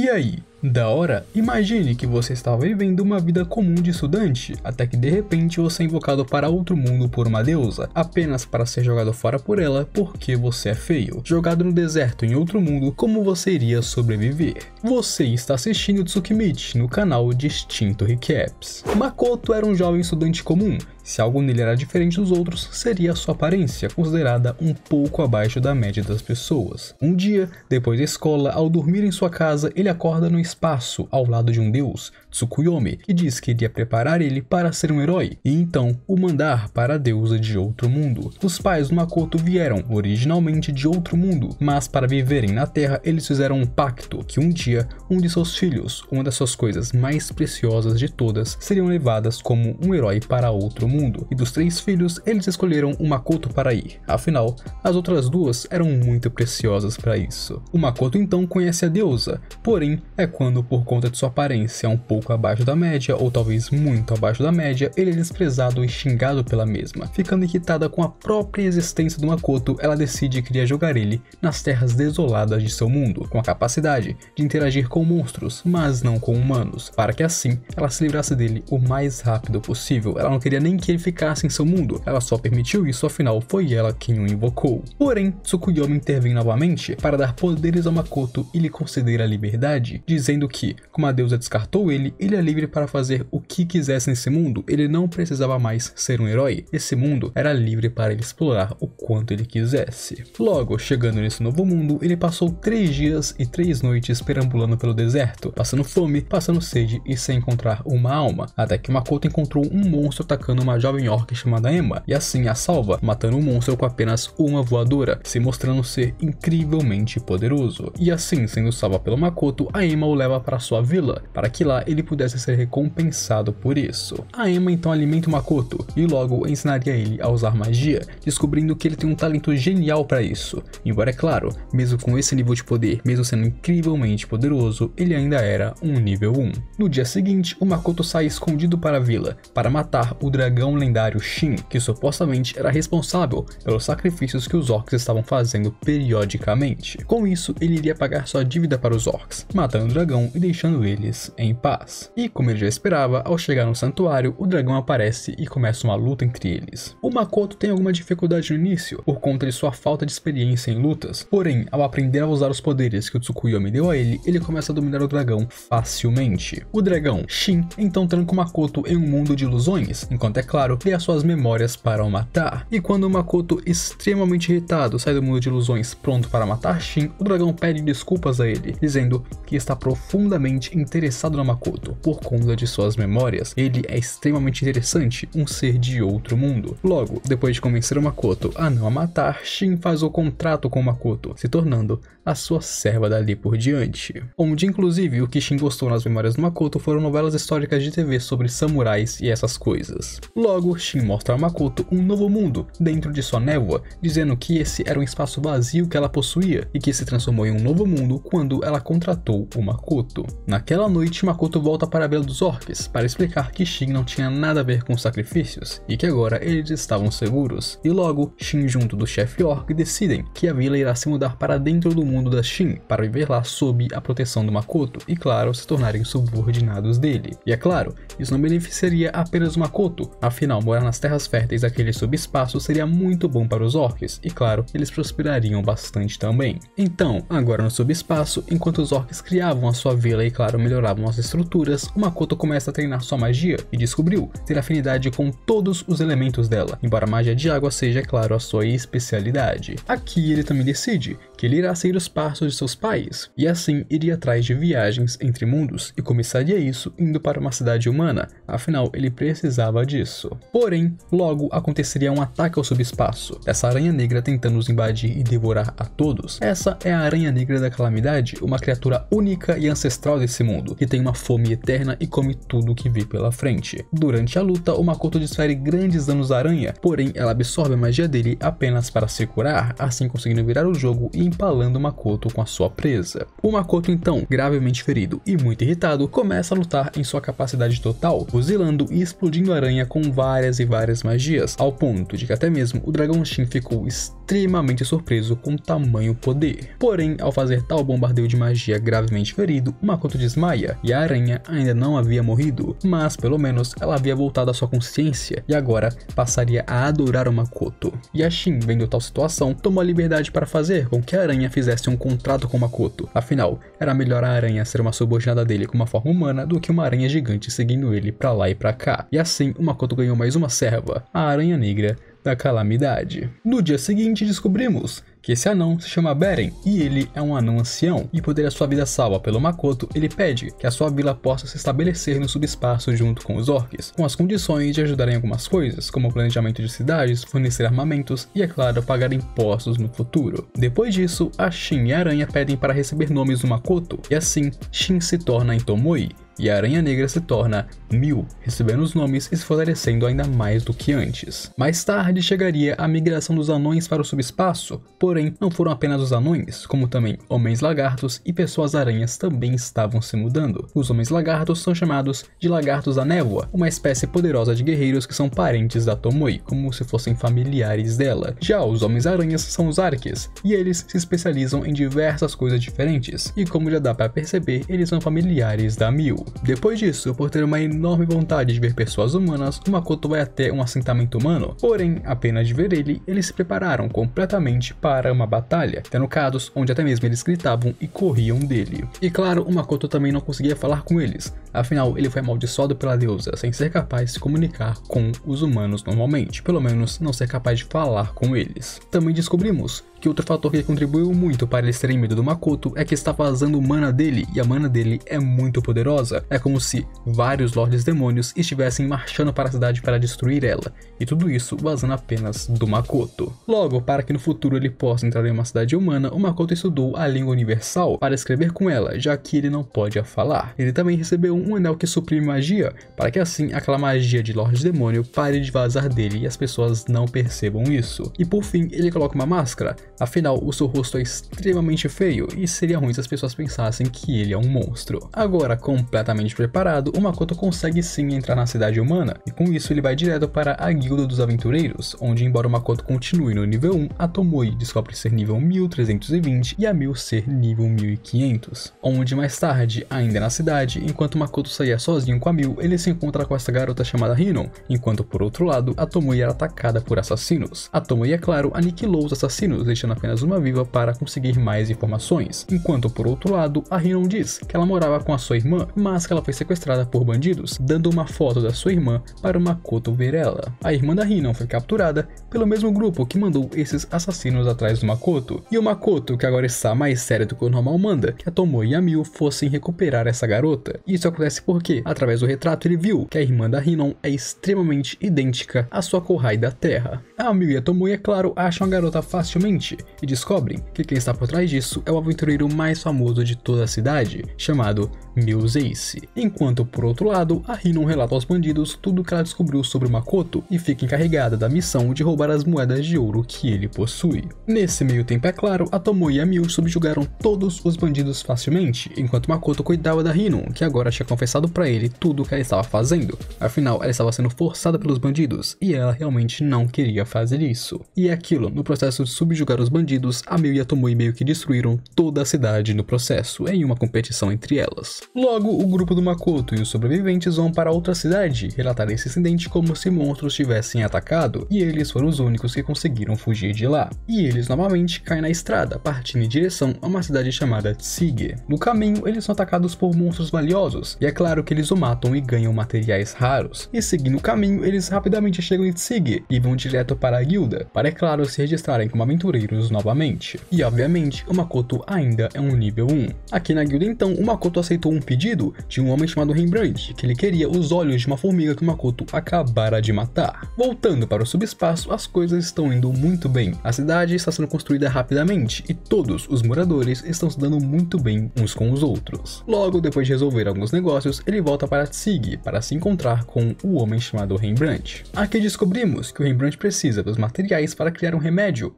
E aí? Da hora? Imagine que você estava vivendo uma vida comum de estudante, até que de repente você é invocado para outro mundo por uma deusa, apenas para ser jogado fora por ela porque você é feio. Jogado no deserto em outro mundo, como você iria sobreviver? Você está assistindo Tsukimichi no canal Distinto Recaps. Makoto era um jovem estudante comum. Se algo nele era diferente dos outros, seria a sua aparência, considerada um pouco abaixo da média das pessoas. Um dia, depois da escola, ao dormir em sua casa, ele acorda no espaço, ao lado de um deus, Tsukuyomi, que diz que iria preparar ele para ser um herói, e então o mandar para a deusa de outro mundo. Os pais do Makoto vieram originalmente de outro mundo, mas para viverem na Terra, eles fizeram um pacto que um dia, um de seus filhos, uma das suas coisas mais preciosas de todas, seriam levadas como um herói para outro mundo. E dos 3 filhos, eles escolheram o Makoto para ir. Afinal, as outras 2 eram muito preciosas para isso. O Makoto então conhece a deusa, porém, é quando por conta de sua aparência um pouco abaixo da média, ou talvez muito abaixo da média, ele é desprezado e xingado pela mesma. Ficando irritada com a própria existência do Makoto, ela decide que iria jogar ele nas terras desoladas de seu mundo, com a capacidade de interagir com monstros, mas não com humanos, para que assim ela se livrasse dele o mais rápido possível. Ela não queria nem que ele ficasse em seu mundo, ela só permitiu isso, afinal foi ela quem o invocou. Porém, Tsukuyomi intervém novamente para dar poderes ao Makoto e lhe conceder a liberdade, dizendo que, como a deusa descartou ele, ele é livre para fazer o que quisesse nesse mundo, ele não precisava mais ser um herói, esse mundo era livre para ele explorar o quanto ele quisesse. Logo, chegando nesse novo mundo, ele passou 3 dias e 3 noites perambulando pelo deserto, passando fome, passando sede e sem encontrar uma alma, até que Makoto encontrou um monstro atacando uma jovem orc chamada Emma, e assim a salva, matando o monstro com apenas uma voadora, se mostrando ser incrivelmente poderoso. E assim, sendo salva pelo Makoto, a Emma o leva para sua vila, para que lá ele pudesse ser recompensado por isso. A Emma então alimenta o Makoto, e logo ensinaria ele a usar magia, descobrindo que ele tem um talento genial para isso. Embora é claro, mesmo com esse nível de poder, mesmo sendo incrivelmente poderoso, ele ainda era um nível 1. No dia seguinte, o Makoto sai escondido para a vila, para matar o dragão lendário Shin, que supostamente era responsável pelos sacrifícios que os orcs estavam fazendo periodicamente. Com isso, ele iria pagar sua dívida para os orcs, matando o dragão e deixando eles em paz. E como ele já esperava, ao chegar no santuário, o dragão aparece e começa uma luta entre eles. O Makoto tem alguma dificuldade no início, por conta de sua falta de experiência em lutas, porém, ao aprender a usar os poderes que o Tsukuyomi deu a ele, ele começa a dominar o dragão facilmente. O dragão Shin então tranca o Makoto em um mundo de ilusões, enquanto é claro, cria suas memórias para o matar. E quando o Makoto, extremamente irritado, sai do mundo de ilusões pronto para matar Shin, o dragão pede desculpas a ele, dizendo que está profundamente interessado no Makoto, por conta de suas memórias. Ele é extremamente interessante, um ser de outro mundo. Logo, depois de convencer o Makoto a não a matar, Shin faz o contrato com o Makoto, se tornando a sua serva dali por diante. Onde inclusive o que Shin gostou nas memórias do Makoto foram novelas históricas de TV sobre samurais e essas coisas. Logo, Shin mostra a Makoto um novo mundo dentro de sua névoa, dizendo que esse era um espaço vazio que ela possuía e que se transformou em um novo mundo quando ela contratou o Makoto. Naquela noite, Makoto volta para a Vila dos Orcs para explicar que Shin não tinha nada a ver com os sacrifícios e que agora eles estavam seguros. E logo, Shin junto do chefe Orc decidem que a vila irá se mudar para dentro do mundo da Shin para viver lá sob a proteção do Makoto e, claro, se tornarem subordinados dele. E é claro, isso não beneficiaria apenas o Makoto, afinal, morar nas terras férteis daquele subespaço seria muito bom para os orcs, e claro, eles prosperariam bastante também. Então, agora no subespaço, enquanto os orcs criavam a sua vila e claro, melhoravam as estruturas, o Makoto começa a treinar sua magia e descobriu ter afinidade com todos os elementos dela, embora a magia de água seja, claro, a sua especialidade. Aqui ele também decide que ele irá seguir os passos de seus pais, e assim iria atrás de viagens entre mundos, e começaria isso indo para uma cidade humana, afinal ele precisava disso. Porém, logo aconteceria um ataque ao subespaço, essa aranha negra tentando os invadir e devorar a todos. Essa é a aranha negra da calamidade, uma criatura única e ancestral desse mundo, que tem uma fome eterna e come tudo que vê pela frente. Durante a luta, o Makoto desfere grandes danos à aranha, porém ela absorve a magia dele apenas para se curar, assim conseguindo virar o jogo e empalando Makoto com a sua presa. O Makoto então, gravemente ferido e muito irritado, começa a lutar em sua capacidade total, fuzilando e explodindo a aranha com várias e várias magias, ao ponto de que até mesmo o dragão Shin ficou extremamente surpreso com tamanho poder. Porém, ao fazer tal bombardeio de magia gravemente ferido, o Makoto desmaia e a aranha ainda não havia morrido, mas pelo menos ela havia voltado à sua consciência e agora passaria a adorar o Makoto. E a Shin, vendo tal situação, tomou a liberdade para fazer com que a aranha fizesse um contrato com o Makoto. Afinal, era melhor a aranha ser uma subordinada dele com uma forma humana do que uma aranha gigante seguindo ele pra lá e pra cá. E assim, o Makoto ganhou mais uma serva, a Aranha Negra da Calamidade. No dia seguinte, descobrimos que esse anão se chama Beren e ele é um anão ancião, e por ter a sua vida salva pelo Makoto, ele pede que a sua vila possa se estabelecer no subespaço junto com os orcs, com as condições de ajudar em algumas coisas, como o planejamento de cidades, fornecer armamentos e, é claro, pagar impostos no futuro. Depois disso, a Shin e a Aranha pedem para receber nomes do Makoto, e assim, Shin se torna Itomoi, e a Aranha Negra se torna Mil, recebendo os nomes e se fortalecendo ainda mais do que antes. Mais tarde chegaria a migração dos anões para o subespaço, porém não foram apenas os anões, como também homens lagartos e pessoas aranhas também estavam se mudando. Os homens lagartos são chamados de lagartos da névoa, uma espécie poderosa de guerreiros que são parentes da Tomoe, como se fossem familiares dela. Já os homens aranhas são os arques, e eles se especializam em diversas coisas diferentes, e como já dá para perceber, eles são familiares da Mil. Depois disso, por ter uma enorme vontade de ver pessoas humanas, o Makoto vai até um assentamento humano, porém, apenas de ver ele, eles se prepararam completamente para uma batalha, tendo casos onde até mesmo eles gritavam e corriam dele. E claro, o Makoto também não conseguia falar com eles, afinal ele foi amaldiçoado pela deusa sem ser capaz de se comunicar com os humanos normalmente, pelo menos não ser capaz de falar com eles. Também descobrimos que outro fator que contribuiu muito para eles terem medo do Makoto é que está vazando mana dele, e a mana dele é muito poderosa. É como se vários Lordes Demônios estivessem marchando para a cidade para destruir ela, e tudo isso vazando apenas do Makoto. Logo, para que no futuro ele possa entrar em uma cidade humana, o Makoto estudou a língua universal para escrever com ela, já que ele não pode a falar. Ele também recebeu um anel que suprime magia, para que assim aquela magia de Lorde Demônio pare de vazar dele e as pessoas não percebam isso. E por fim, ele coloca uma máscara. Afinal, o seu rosto é extremamente feio e seria ruim se as pessoas pensassem que ele é um monstro. Agora, completamente preparado, o Makoto consegue sim entrar na cidade humana, e com isso ele vai direto para a Guilda dos Aventureiros, onde embora o Makoto continue no nível 1, a Tomoe descobre ser nível 1320 e a Mil ser nível 1500. Onde mais tarde, ainda na cidade, enquanto o Makoto saía sozinho com a Mil, ele se encontra com essa garota chamada Hinon, enquanto por outro lado, a Tomoe era atacada por assassinos. A Tomoe, é claro, aniquilou os assassinos, deixando apenas uma viva para conseguir mais informações, enquanto por outro lado, a Hinon diz que ela morava com a sua irmã, mas que ela foi sequestrada por bandidos, dando uma foto da sua irmã para o Makoto ver ela. A irmã da Hinon foi capturada pelo mesmo grupo que mandou esses assassinos atrás do Makoto, e o Makoto, que agora está mais sério do que o normal, manda que a Tomoe e a Mil fossem recuperar essa garota. Isso acontece porque, através do retrato, ele viu que a irmã da Hinon é extremamente idêntica à sua Kohai da Terra. A Mil e a Tomoe, é claro, acham a garota facilmente, e descobrem que quem está por trás disso é o aventureiro mais famoso de toda a cidade, chamado Mills Ace. Enquanto por outro lado, a Hinon relata aos bandidos tudo o que ela descobriu sobre o Makoto e fica encarregada da missão de roubar as moedas de ouro que ele possui. Nesse meio tempo, é claro, a Tomoe e a Mil subjugaram todos os bandidos facilmente, enquanto Makoto cuidava da Hinon, que agora tinha confessado para ele tudo o que ela estava fazendo. Afinal, ela estava sendo forçada pelos bandidos e ela realmente não queria fazer isso. E é aquilo, no processo de subjugar os bandidos, a Mil e a Tomoe meio que destruíram toda a cidade no processo, em uma competição entre elas. Logo, o grupo do Makoto e os sobreviventes vão para outra cidade, relatar esse incidente como se monstros tivessem atacado, e eles foram os únicos que conseguiram fugir de lá. E eles novamente caem na estrada, partindo em direção a uma cidade chamada Tsige. No caminho, eles são atacados por monstros valiosos, e é claro que eles o matam e ganham materiais raros. E seguindo o caminho, eles rapidamente chegam em Tsige e vão direto para a guilda, para, é claro, se registrarem como aventureiros novamente. E obviamente, o Makoto ainda é um nível 1. Aqui na guilda então, o Makoto aceitou um pedido de um homem chamado Rembrandt, que ele queria os olhos de uma formiga que o Makoto acabara de matar. Voltando para o subespaço, as coisas estão indo muito bem. A cidade está sendo construída rapidamente e todos os moradores estão se dando muito bem uns com os outros. Logo, depois de resolver alguns negócios, ele volta para Tsige para se encontrar com o homem chamado Rembrandt. Aqui descobrimos que o Rembrandt precisa dos materiais para criar um remédio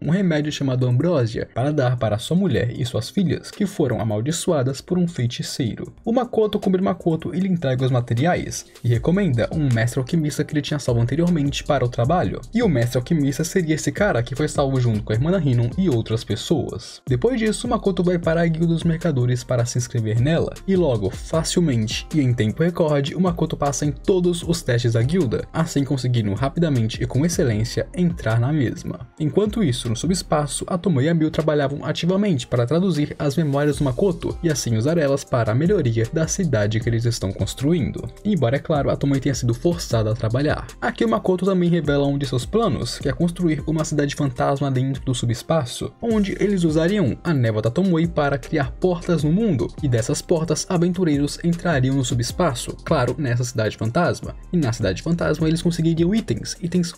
chamado Ambrósia para dar para sua mulher e suas filhas, que foram amaldiçoadas por um feiticeiro. O Makoto cumpre Makoto e lhe entrega os materiais, e recomenda um mestre alquimista que ele tinha salvo anteriormente para o trabalho. E o mestre alquimista seria esse cara que foi salvo junto com a irmã da Hinon e outras pessoas. Depois disso, Makoto vai para a Guilda dos Mercadores para se inscrever nela, e logo, facilmente e em tempo recorde, o Makoto passa em todos os testes da guilda, assim conseguindo rapidamente e com excelência entrar na mesma. Enquanto isso, no subespaço, a Tomoe e a Mil trabalhavam ativamente para traduzir as memórias do Makoto e assim usar elas para a melhoria da cidade que eles estão construindo. Embora, é claro, a Tomoe tenha sido forçada a trabalhar. Aqui o Makoto também revela um de seus planos, que é construir uma cidade fantasma dentro do subespaço, onde eles usariam a névoa da Tomoe para criar portas no mundo, e dessas portas aventureiros entrariam no subespaço, claro, nessa cidade fantasma. E na cidade fantasma eles conseguiriam itens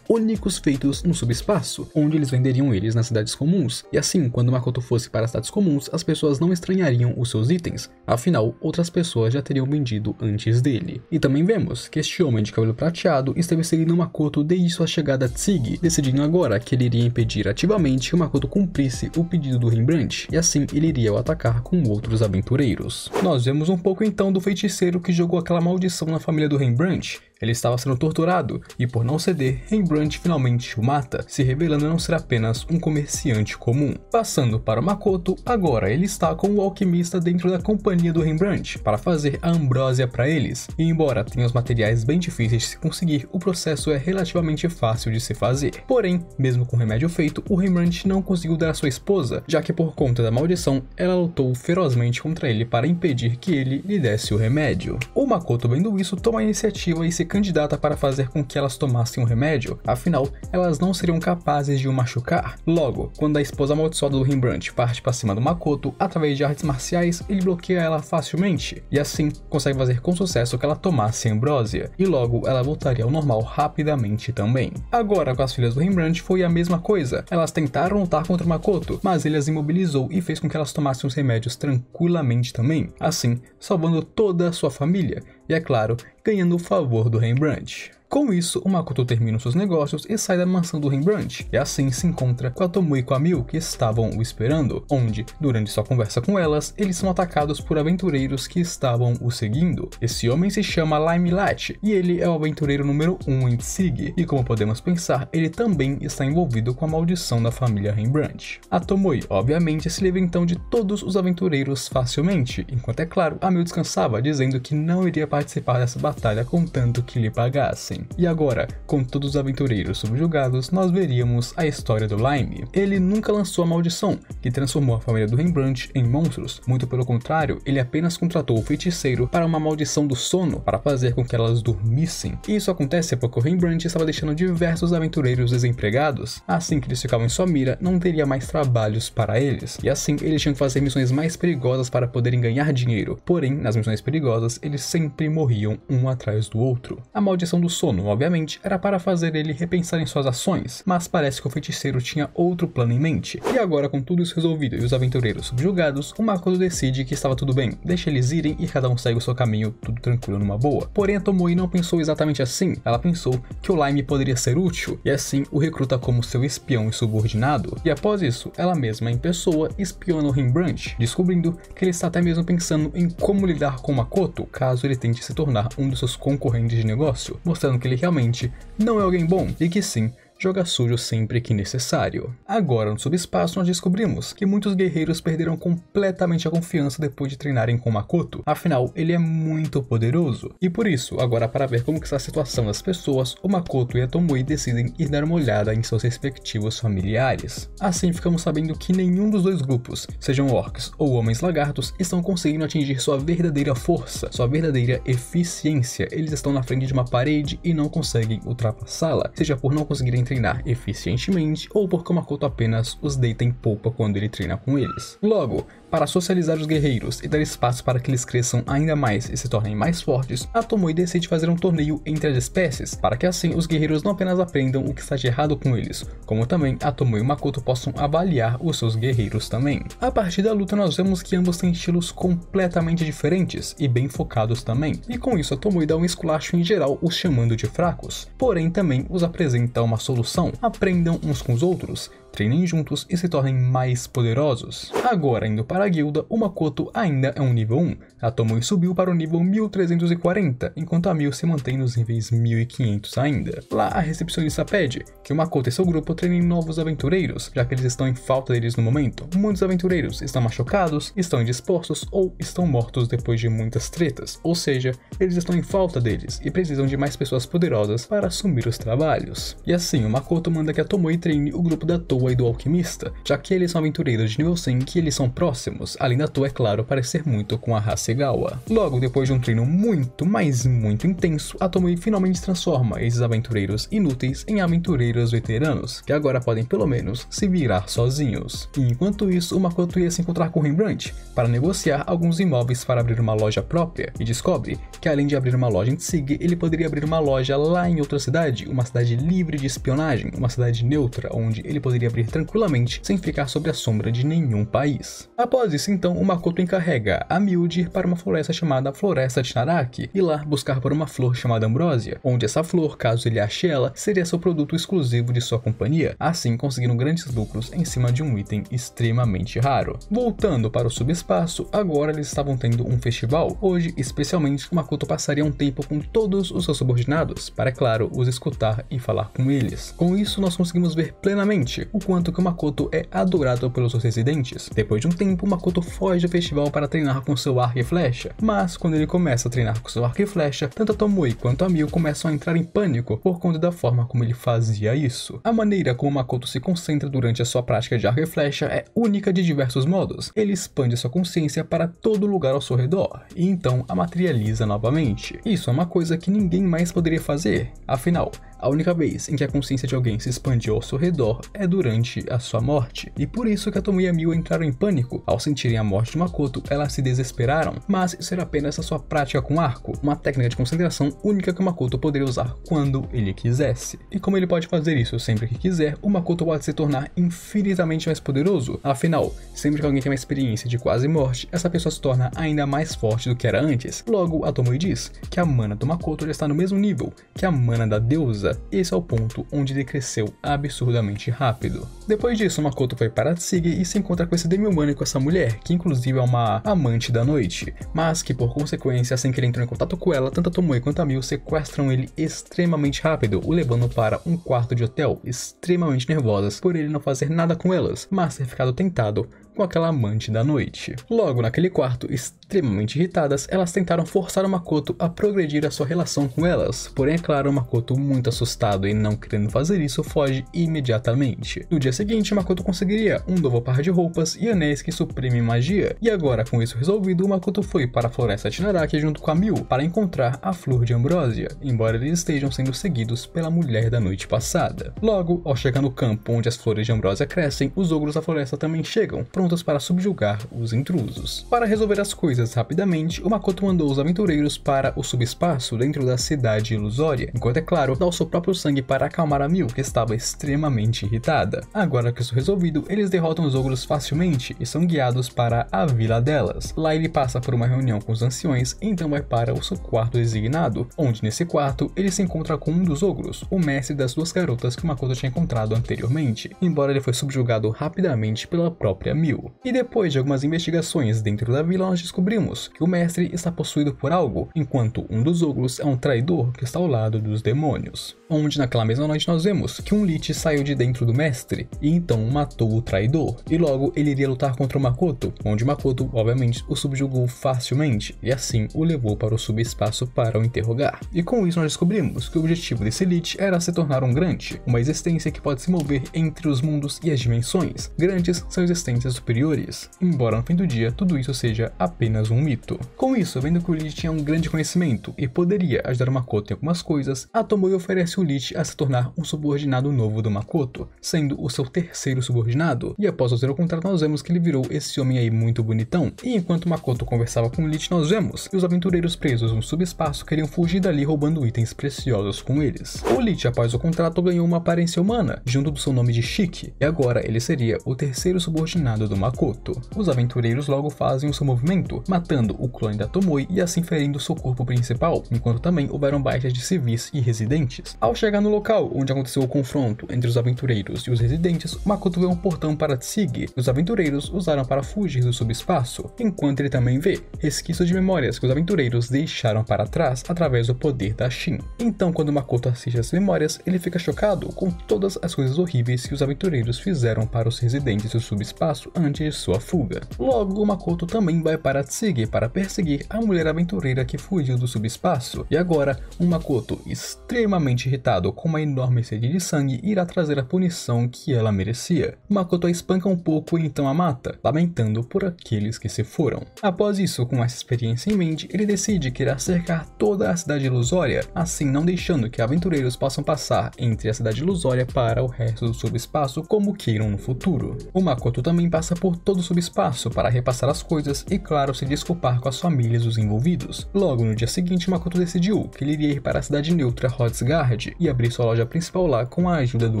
únicos feitos no subespaço, onde eles venderiam eles nas cidades comuns, e assim, quando Makoto fosse para as cidades comuns, as pessoas não estranhariam os seus itens, afinal, outras pessoas já teriam vendido antes dele. E também vemos que este homem de cabelo prateado esteve seguindo Makoto desde sua chegada a Tsigi, decidindo agora que ele iria impedir ativamente que Makoto cumprisse o pedido do Rembrandt, e assim ele iria o atacar com outros aventureiros. Nós vemos um pouco então do feiticeiro que jogou aquela maldição na família do Rembrandt. Ele estava sendo torturado, e por não ceder, Rembrandt finalmente o mata, se revelando não ser apenas um comerciante comum. Passando para o Makoto, agora ele está com o alquimista dentro da companhia do Rembrandt, para fazer a ambrósia para eles, e embora tenha os materiais bem difíceis de se conseguir, o processo é relativamente fácil de se fazer. Porém, mesmo com o remédio feito, o Rembrandt não conseguiu dar a sua esposa, já que por conta da maldição, ela lutou ferozmente contra ele para impedir que ele lhe desse o remédio. O Makoto, vendo isso, toma a iniciativa e se candidata para fazer com que elas tomassem o remédio, afinal, elas não seriam capazes de o machucar. Logo, quando a esposa amaldiçoada do Rembrandt parte para cima do Makoto, através de artes marciais, ele bloqueia ela facilmente, e assim consegue fazer com sucesso que ela tomasse a ambrósia, e logo ela voltaria ao normal rapidamente também. Agora, com as filhas do Rembrandt foi a mesma coisa, elas tentaram lutar contra o Makoto, mas ele as imobilizou e fez com que elas tomassem os remédios tranquilamente também, assim, salvando toda a sua família, e é claro, ganhando o favor do Rembrandt. Com isso, o Makoto termina os seus negócios e sai da mansão do Rembrandt, e assim se encontra com a Tomoe e com a Mil, que estavam o esperando, onde, durante sua conversa com elas, eles são atacados por aventureiros que estavam o seguindo. Esse homem se chama Limelight, e ele é o aventureiro número 1 em Tsigi, e como podemos pensar, ele também está envolvido com a maldição da família Rembrandt. A Tomoe, obviamente, se livra então de todos os aventureiros facilmente, enquanto é claro, a Mil descansava, dizendo que não iria participar dessa batalha contanto que lhe pagassem. E agora, com todos os aventureiros subjugados, nós veríamos a história do Lime. Ele nunca lançou a maldição, que transformou a família do Rembrandt em monstros. Muito pelo contrário, ele apenas contratou o feiticeiro para uma maldição do sono, para fazer com que elas dormissem. E isso acontece porque o Rembrandt estava deixando diversos aventureiros desempregados. Assim que eles ficavam em sua mira, não teria mais trabalhos para eles. E assim, eles tinham que fazer missões mais perigosas para poderem ganhar dinheiro. Porém, nas missões perigosas, eles sempre morriam um atrás do outro. A maldição do sono, obviamente, era para fazer ele repensar em suas ações, mas parece que o feiticeiro tinha outro plano em mente. E agora, com tudo isso resolvido e os aventureiros subjugados, o Makoto decide que estava tudo bem, deixa eles irem e cada um segue o seu caminho, tudo tranquilo numa boa. Porém, a Tomoe não pensou exatamente assim, ela pensou que o Lime poderia ser útil, e assim o recruta como seu espião e subordinado. E após isso, ela mesma em pessoa espiona o Rembrandt, descobrindo que ele está até mesmo pensando em como lidar com o Makoto, caso ele tente se tornar um dos seus concorrentes de negócio, mostrando que ele realmente não é alguém bom e que sim, joga sujo sempre que necessário. Agora, no subespaço, nós descobrimos que muitos guerreiros perderam completamente a confiança depois de treinarem com Makoto, afinal, ele é muito poderoso. E por isso, agora para ver como está a situação das pessoas, o Makoto e a Tomoe decidem ir dar uma olhada em seus respectivos familiares. Assim, ficamos sabendo que nenhum dos dois grupos, sejam orcs ou homens lagartos, estão conseguindo atingir sua verdadeira força, sua verdadeira eficiência. Eles estão na frente de uma parede e não conseguem ultrapassá-la, seja por não conseguirem treinar eficientemente ou porque o Makoto apenas os deita em polpa quando ele treina com eles. Logo, para socializar os guerreiros e dar espaço para que eles cresçam ainda mais e se tornem mais fortes, a Tomoe decide fazer um torneio entre as espécies, para que assim os guerreiros não apenas aprendam o que está de errado com eles, como também a Tomoe e o Makoto possam avaliar os seus guerreiros também. A partir da luta nós vemos que ambos têm estilos completamente diferentes e bem focados também, e com isso a Tomoe dá um esculacho em geral os chamando de fracos, porém também os apresenta uma solução: aprendam uns com os outros, treinem juntos e se tornem mais poderosos. Agora, indo para a guilda, o Makoto ainda é um nível 1. A Tomoe subiu para o nível 1340, enquanto a Miu se mantém nos níveis 1500 ainda. Lá, a recepcionista pede que o Makoto e seu grupo treinem novos aventureiros, já que eles estão em falta deles no momento. Muitos aventureiros estão machucados, estão indispostos ou estão mortos depois de muitas tretas, ou seja, eles estão em falta deles e precisam de mais pessoas poderosas para assumir os trabalhos. E assim, o Makoto manda que a Tomoe treine o grupo da Towa e do Alquimista, já que eles são aventureiros de nível 100 que eles são próximos, além da Towa, é claro, parecer muito com a Hasegawa. Logo, depois de um treino muito, mas muito intenso, a Tomoe finalmente transforma esses aventureiros inúteis em aventureiros veteranos, que agora podem pelo menos se virar sozinhos. E enquanto isso, o Makoto ia se encontrar com Rembrandt para negociar alguns imóveis para abrir uma loja própria, e descobre que além de abrir uma loja em Tsig, ele poderia abrir uma loja lá em outra cidade, uma cidade livre de espionagem, uma cidade neutra, onde ele poderia abrir tranquilamente, sem ficar sob a sombra de nenhum país. Após isso, então, o Makoto encarrega a Miu de ir para uma floresta chamada Floresta de Naraki, e lá buscar por uma flor chamada Ambrósia, onde essa flor, caso ele ache ela, seria seu produto exclusivo de sua companhia, assim conseguindo grandes lucros em cima de um item extremamente raro. Voltando para o subespaço, agora eles estavam tendo um festival. Hoje, especialmente, o Makoto passaria um tempo com todos os seus subordinados, para, é claro, os escutar e falar com eles. Com isso, nós conseguimos ver plenamente o quanto que o Makoto é adorado pelos seus residentes. Depois de um tempo, o Makoto foge do festival para treinar com seu arco e flecha, mas quando ele começa a treinar com seu arco e flecha, tanto a Tomoe quanto a Miu começam a entrar em pânico por conta da forma como ele fazia isso. A maneira como o Makoto se concentra durante a sua prática de arco e flecha é única de diversos modos. Ele expande sua consciência para todo lugar ao seu redor, e então a materializa novamente. Isso é uma coisa que ninguém mais poderia fazer, afinal, a única vez em que a consciência de alguém se expandiu ao seu redor é durante a sua morte, e por isso que a Tomoe e a Miu entraram em pânico. Ao sentirem a morte de Makoto, elas se desesperaram, mas isso era apenas a sua prática com arco, uma técnica de concentração única que o Makoto poderia usar quando ele quisesse. E como ele pode fazer isso sempre que quiser, o Makoto pode se tornar infinitamente mais poderoso. Afinal, sempre que alguém tem uma experiência de quase morte, essa pessoa se torna ainda mais forte do que era antes. Logo, a Tomoe diz que a mana do Makoto já está no mesmo nível que a mana da deusa. Esse é o ponto onde ele cresceu absurdamente rápido. Depois disso, Makoto foi para Tsig e se encontra com esse demi-humano e com essa mulher, que inclusive é uma amante da noite, mas que por consequência, assim que ele entrou em contato com ela, tanto a Tomoe quanto a Miu sequestram ele extremamente rápido, o levando para um quarto de hotel, extremamente nervosas por ele não fazer nada com elas, mas ter ficado tentado com aquela amante da noite. Logo naquele quarto, extremamente irritadas, elas tentaram forçar o Makoto a progredir a sua relação com elas, porém é claro, o Makoto, muito assustado e não querendo fazer isso, foge imediatamente. No dia seguinte, Makoto conseguiria um novo par de roupas e anéis que suprimem magia, e agora com isso resolvido, o Makoto foi para a Floresta de Naraki junto com a Miu para encontrar a Flor de Ambrósia, embora eles estejam sendo seguidos pela mulher da noite passada. Logo, ao chegar no campo onde as flores de Ambrósia crescem, os ogros da floresta também chegam, prontos para subjugar os intrusos. Para resolver as coisas rapidamente, o Makoto mandou os aventureiros para o subespaço dentro da cidade ilusória, enquanto é claro, dá o seu próprio sangue para acalmar a Miu, que estava extremamente irritada. Agora que isso resolvido, eles derrotam os ogros facilmente e são guiados para a vila delas. Lá ele passa por uma reunião com os anciões e então vai para o seu quarto designado, onde nesse quarto ele se encontra com um dos ogros, o mestre das duas garotas que o Makoto tinha encontrado anteriormente, embora ele foi subjugado rapidamente pela própria Miu. E depois de algumas investigações dentro da vila, nós descobrimos que o mestre está possuído por algo, enquanto um dos ogros é um traidor que está ao lado dos demônios. Onde naquela mesma noite nós vemos que um Lich saiu de dentro do mestre e então matou o traidor, e logo ele iria lutar contra o Makoto, onde Makoto obviamente o subjugou facilmente e assim o levou para o subespaço para o interrogar. E com isso nós descobrimos que o objetivo desse Lich era se tornar um Grant, uma existência que pode se mover entre os mundos e as dimensões. Grantes são existências superiores, embora no fim do dia tudo isso seja apenas um mito. Com isso, vendo que o Lich tinha um grande conhecimento e poderia ajudar o Makoto em algumas coisas, a Tomoe oferece o Lich a se tornar um subordinado novo do Makoto, sendo o seu terceiro subordinado, e após fazer o contrato nós vemos que ele virou esse homem aí muito bonitão, e enquanto Makoto conversava com o Lich nós vemos que os aventureiros presos no subespaço queriam fugir dali roubando itens preciosos com eles. O Lich, após o contrato, ganhou uma aparência humana, junto do seu nome de Shiki, e agora ele seria o terceiro subordinado do Makoto. Os aventureiros logo fazem o seu movimento, matando o clone da Tomoe e assim ferindo seu corpo principal, enquanto também houveram baixas de civis e residentes. Ao chegar no local onde aconteceu o confronto entre os aventureiros e os residentes, Makoto vê um portão para Tsugi que os aventureiros usaram para fugir do subespaço, enquanto ele também vê resquícios de memórias que os aventureiros deixaram para trás através do poder da Shin. Então, quando Makoto assiste as memórias, ele fica chocado com todas as coisas horríveis que os aventureiros fizeram para os residentes do subespaço antes de sua fuga. Logo, Makoto também vai para Tsugi para perseguir a mulher aventureira que fugiu do subespaço, e agora, um Makoto extremamente irritado com uma enorme sede de sangue irá trazer a punição que ela merecia. Makoto a espanca um pouco e então a mata, lamentando por aqueles que se foram. Após isso, com essa experiência em mente, ele decide que irá cercar toda a cidade ilusória, assim não deixando que aventureiros possam passar entre a cidade ilusória para o resto do subespaço como queiram no futuro. O Makoto também passa por todo o subespaço para repassar as coisas e, claro, se desculpar com as famílias dos envolvidos. Logo no dia seguinte, Makoto decidiu que ele iria ir para a cidade neutra Hotsgard e abrir sua loja principal lá com a ajuda do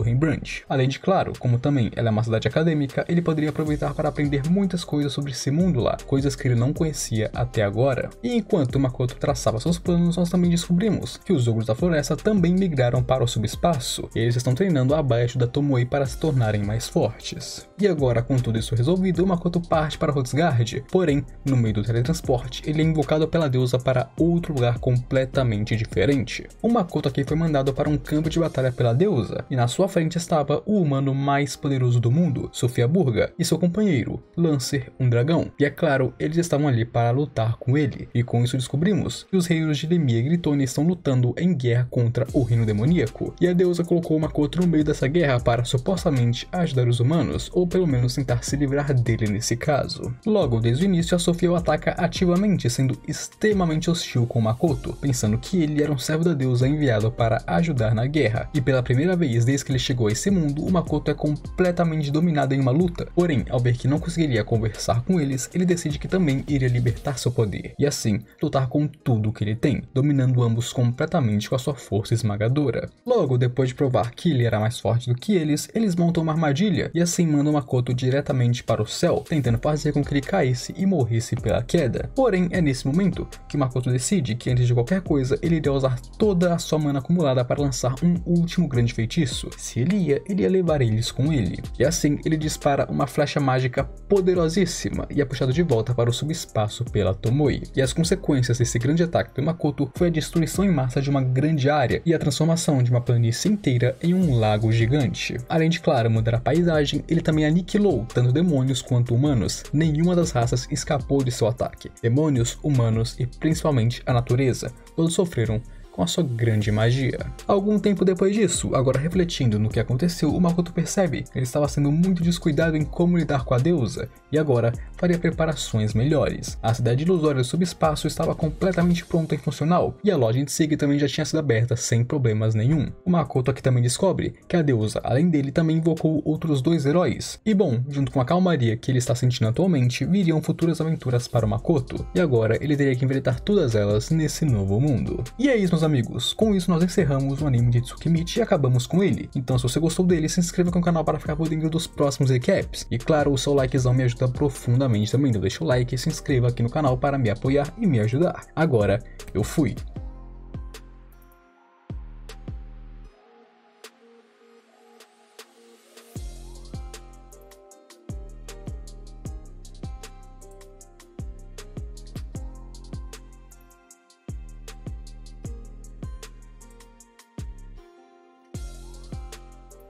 Rembrandt. Além de, claro, como também ela é uma cidade acadêmica, ele poderia aproveitar para aprender muitas coisas sobre esse mundo lá, coisas que ele não conhecia até agora. E enquanto Makoto traçava seus planos, nós também descobrimos que os ogros da floresta também migraram para o subespaço, e eles estão treinando abaixo da Tomoe para se tornarem mais fortes. E agora, com tudo isso resolvido, Makoto parte para Hotsgard, porém, no meio do teletransporte, ele é invocado pela deusa para outro lugar completamente diferente. O Makoto aqui foi mandado para um campo de batalha pela deusa, e na sua frente estava o humano mais poderoso do mundo, Sofia Burga, e seu companheiro, Lancer, um dragão. E é claro, eles estavam ali para lutar com ele, e com isso descobrimos que os reinos de Lemia e Gritone estão lutando em guerra contra o reino demoníaco, e a deusa colocou Makoto no meio dessa guerra para supostamente ajudar os humanos, ou pelo menos tentar se livrar dele nesse caso. Logo, desde o início, a Sofia o ataca ativamente, sendo extremamente hostil com Makoto, pensando que ele era um servo da deusa enviado para ajudar na guerra, e pela primeira vez desde que ele chegou a esse mundo, o Makoto é completamente dominado em uma luta. Porém, ao ver que não conseguiria conversar com eles, ele decide que também iria libertar seu poder, e assim, lutar com tudo que ele tem, dominando ambos completamente com a sua força esmagadora. Logo, depois de provar que ele era mais forte do que eles montam uma armadilha, e assim mandam Makoto diretamente para o céu, tentando fazer com que ele caísse e morresse pela queda. Porém, é nesse momento que Makoto decide que antes de qualquer coisa, ele iria usar toda a sua mana acumulada para lançar um último grande feitiço. Se ele ia levar eles com ele. E assim, ele dispara uma flecha mágica poderosíssima e é puxado de volta para o subespaço pela Tomoe. E as consequências desse grande ataque do Makoto foi a destruição em massa de uma grande área e a transformação de uma planície inteira em um lago gigante. Além de, claro, mudar a paisagem, ele também aniquilou tanto demônios quanto humanos. Nenhuma das raças escapou de seu ataque. Demônios, humanos e principalmente a natureza, todos sofreram com a sua grande magia. Algum tempo depois disso, agora refletindo no que aconteceu, o Makoto percebe que ele estava sendo muito descuidado em como lidar com a deusa, e agora faria preparações melhores. A cidade ilusória do subespaço estava completamente pronta e funcional, e a loja em Tsugi também já tinha sido aberta sem problemas nenhum. O Makoto aqui também descobre que a deusa, além dele, também invocou outros dois heróis. E bom, junto com a calmaria que ele está sentindo atualmente, viriam futuras aventuras para o Makoto, e agora ele teria que enfrentar todas elas nesse novo mundo. E é isso, meus amigos, com isso nós encerramos o anime de Tsukimichi e acabamos com ele. Então, se você gostou dele, se inscreva no canal para ficar por dentro dos próximos recaps. E claro, o seu likezão me ajuda profundamente também, então deixa o like e se inscreva aqui no canal para me apoiar e me ajudar. Agora, eu fui.